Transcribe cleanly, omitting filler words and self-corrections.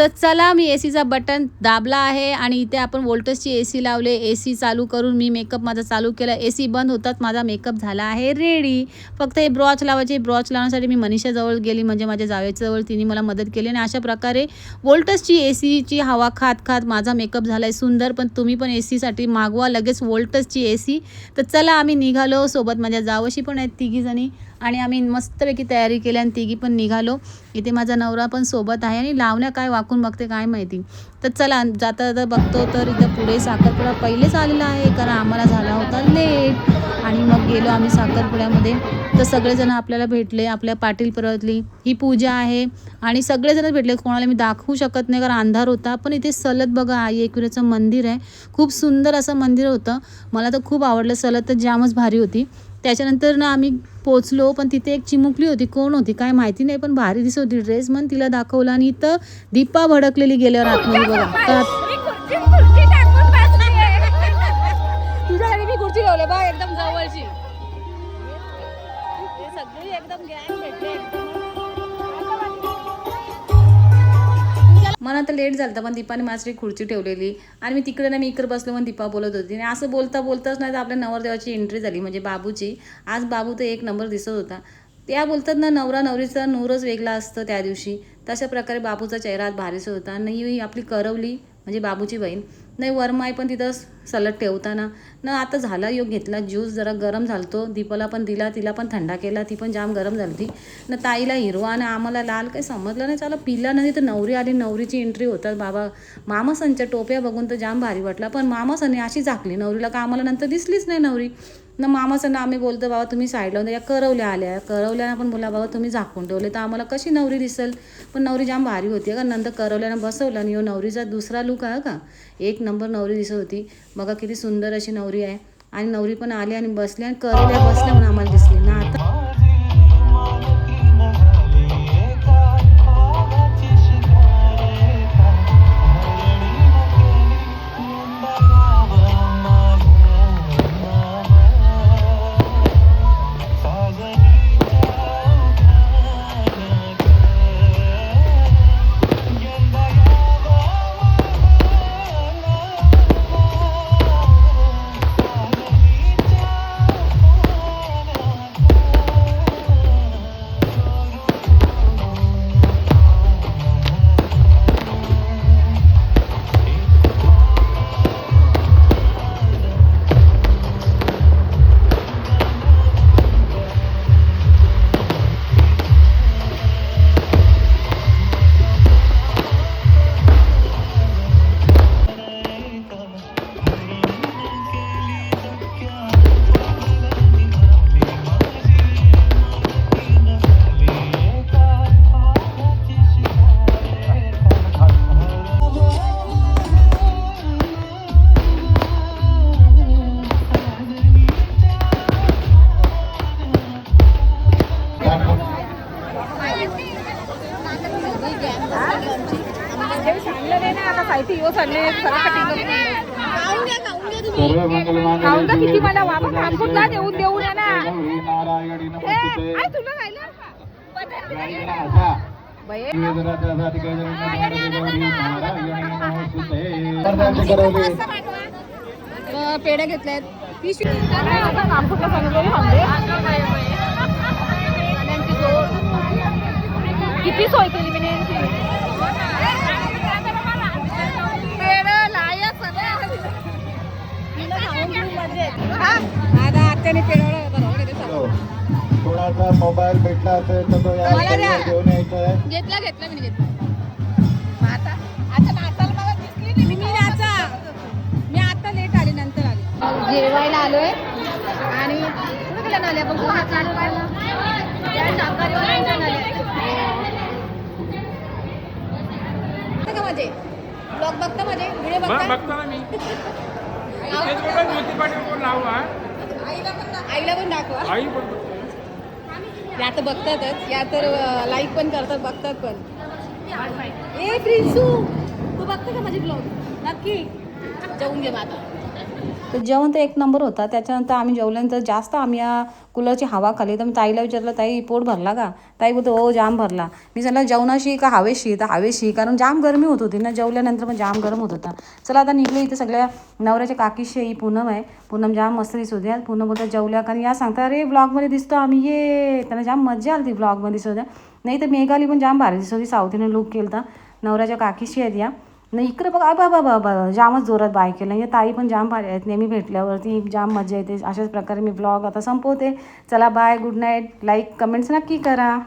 तर चला मी एसीचा बटन दाबला आहे आणि इथे आपण वोल्टसची एसी लावले. एसी चालू करून मी मेकअप माझा चालू केला. एसी बंद होतात माझा मेकअप झाला आहे रेडी. फक्त हे ब्रॉच लावायचे. ब्रॉच लावण्यासाठी मी मनीषाजवळ गेली, म्हणजे माझ्या जावेच्याजवळ. तिने मला मदत केली आणि अशा प्रकारे वोल्टसची एसीची हवा खात खात माझा मेकअप झाला आहे सुंदर. पण तुम्ही पण एसीसाठी मागवा लगेच वोल्टसची एसी. तर चला आम्ही निघालो. सोबत माझ्या जावशी पण आहेत तिघीजणी आणि आम्ही मस्तपैकी तयारी केली आणि तिघी पण निघालो. इथे माझा नवरा पण सोबत आहे आणि लावण्या काय वाकून बघते काय माहिती. तर चला जाता जाता बघतो तर इथं पुढे साखरपुडा पहिलेच आलेला आहे, कारण आम्हाला झाला होता लेट. आणि मग गेलो आम्ही साखरपुड्यामध्ये. तर सगळेजण आपल्याला भेटले. आपल्या पाटील परतली ही पूजा आहे आणि सगळेजण भेटले. कोणाला मी दाखवू शकत नाही कारण अंधार होता. पण इथे सलत बघा आई एकविराचं मंदिर आहे. खूप सुंदर असं मंदिर होतं. मला तर खूप आवडलं. सलत तर जामच भारी होती. त्याच्यानंतर ना आम्ही पोचलो, पण तिथे एक चिमुकली होती. कोण होती काय माहिती नाही, पण भारी दिसत होती. ड्रेस म्हणून तिला दाखवला आणि इथं दीपा भडकलेली गेल्यावर आतमध्ये बघा. तुझ्या घरी मी खुर्ची ठेवले बघ एकदम जवळची. सगळी एकदम गॅंग भेटले. मला तर लेट झालं पण दीपाने माझी खुर्ची ठेवलेली आणि मी तिकडे ना मी इकडे बसलो म्हणून दीपा बोलत होती. आणि असं बोलताच नाही तर आपल्या नवरदेवाची एंट्री झाली, म्हणजे बाबूची. आज बाबू तर एक नंबर दिसत होता. त्या बोलतात ना नवरा नवरीचा नूरच वेगळा असतं त्या दिवशी. तशा प्रकारे बाबूचा चेहरा भारीच होता. नाही आपली करवली म्हणजे बाबूची बहीण नाही वरमाई पण तिथं सलट ठेवताना ना आता झाला योग घेतला ज्यूस. जरा गरम झालतो. दीपाला पण दिला, तिला पण थंडा केला. ती पण जाम गरम झाली ना. ताईला हिरवा आणि आम्हाला लाल काही समजलं नाही. चला पिला नाही. तर नवरी आली, नवरीची एंट्री होतात. बाबा मामासांच्या टोप्या बघून तर जाम भारी वाटला. पण मामासांनी अशी झाकली नवरीला का आम्हाला नंतर दिसलीच नाही नवरी ना. मामासांना आम्ही बोलतो बाबा तुम्ही साईडला या करवल्या आल्या. करवल्यानं पण बोला बाबा तुम्ही झाकून ठेवले तर आम्हाला कशी नवरी दिसेल. पण नवरी जाम भारी होती का. नंतर करवल्यानं बसवलं आणि नवरीचा दुसरा लुक आहे का एक नंबर नवरी दिसत होती. बघा किती सुंदर अशी नवरी आहे. आणि नवरी पण आली आणि बसली आणि करवल्या बसल्या म्हणून आम्हाला दिसली ना. आता किती मला वापस रामपूरला देऊन देऊन ना. पेढ्या घेतल्यात रामपूरला किती सोय केली मी कोणाचा मोबाईल भेटला असेल तर तो या घेऊन यायचा आहे. घेतला मी घेतला. आता नाचायला मला दिसली नाही. मी नाचा मी आता लेट आली नंतर आली. जेवायला आलोय आणि कुठे गेला नाले आपण माझे ब्लॉग बघता माझे व्हिडिओ बघता मी. आईला पण दाखवा. या तर बघतातच, या तर लाईक पण करतात, बघतात पण. ए प्रिन्सू तू बघते का माझे ब्लॉग नक्की. जेवून घे आता. तर जेवण तर एक नंबर होता. त्याच्यानंतर आम्ही जेवल्यानंतर जास्त आम्ही या कूलरची हवा खाली. तर मी ताईला विचारलं, ताई पोट भरला का? ताई बोलतो हो जाम भरला. मी सांगितलं जेवणाशी का हवेशी? तर हवेशी, कारण जाम गरमी होत होती ना, जेवल्यानंतर पण जाम गरम होत होता. चला आता निघलो. इथे सगळ्या नवऱ्याच्या काकीशी ही पूनम आहे. पूनम जाम मस्त दिसत होत्या. पूनम बोलतात जेवल्या, कारण या सांगता अरे ब्लॉगमध्ये दिसतो आम्ही, ये त्यांना जाम मजा आली ती ब्लॉगमध्ये दिसत होत्या. नाही तर मेघाली पण जाम भारी दिसत होती. साऊथ इंडियन लुक केला होता. नवऱ्याच्या काकीशी आहेत या. नाही इकडे बघा बाबा बाबा जामच जोरात बाय केलं. या ताई पण जाम भारी आहेत. नेहमी भेटल्यावरती जाम मजा येते. अशाच प्रकारे मी ब्लॉग आता संपवते. चला bye, good night. Like comments नक्की करा.